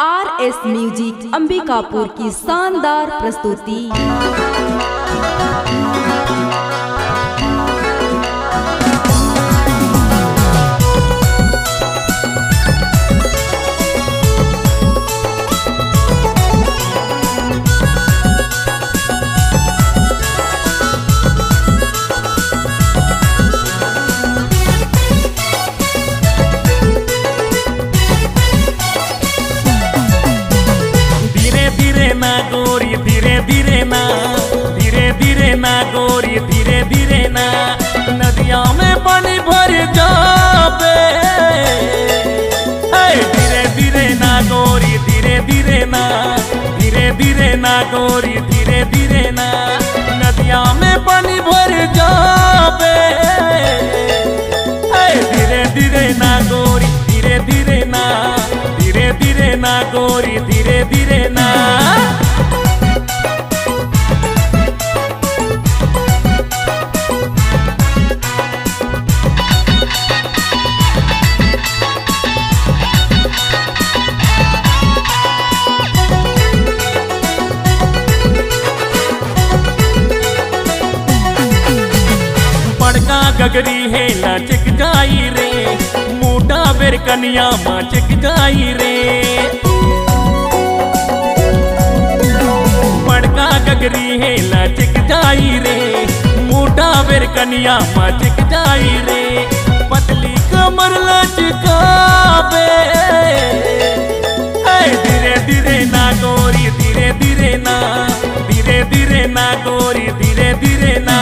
RS music Ambikapur की शानदार प्रस्तुति। ना गोरी धीरे धीरे ना, धीरे धीरे ना गोरी धीरे धीरे ना, नदिया में पानी भर जावे। धीरे धीरे ना गोरी धीरे धीरे ना, धीरे धीरे ना गोरी धीरे धीरे ना, नदिया में पानी भर जावे। धीरे धीरे ना गोरी धीरे धीरे ना, धीरे धीरे ना गोरी धीरे धीरे ना। बड़का गगरी है लचक जाई रे, मोटा बेर कनिया मचक जाई रे। बड़का गगरी है लचक जाई रे, मोटा बेर कनिया मचक जाई रे। पतली कमर लचकावे। धीरे धीरे ना गोरी धीरे धीरे ना, धीरे धीरे ना गोरी धीरे धीरे ना।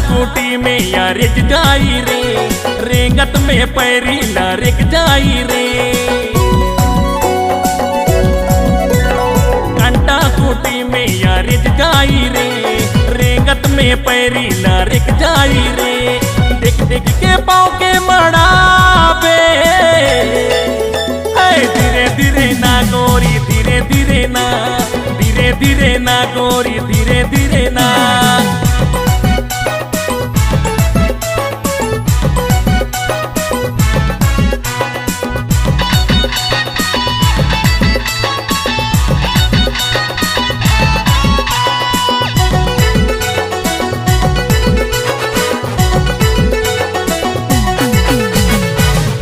कोटी में यारिक जाई रे, रेंगत में पैरी लारिक जाई रे। कंटा कोटी में यारिक जाई रे, रेंगत में पैरी लारिक जाई रे। देख देख के पाँव के मड़ावे। धीरे धीरे ना गोरी धीरे धीरे ना, धीरे धीरे ना गोरी धीरे धीरे ना।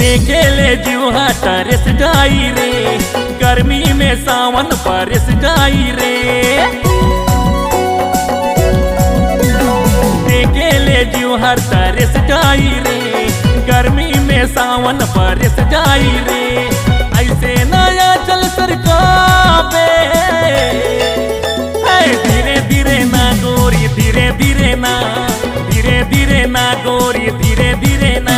देखे ले जीवा तरस जाई रे, गर्मी में सावन परस जाई रे। देखे ले जीवा तरस जाई रे, गर्मी में सावन परस जाई रे। ऐसे नया चल सरकावे। धीरे धीरे ना गोरी धीरे धीरे ना, धीरे धीरे ना गोरी धीरे धीरे ना,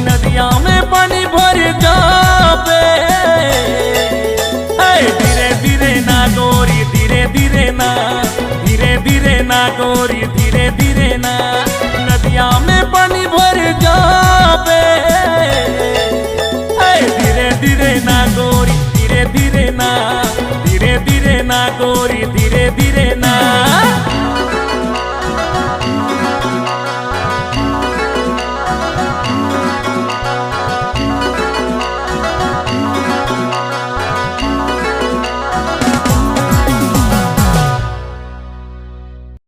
नदिया में पानी भर जावे। धीरे धीरे ना गोरी धीरे धीरे ना, धीरे धीरे ना गोरी धीरे धीरे ना, नदिया में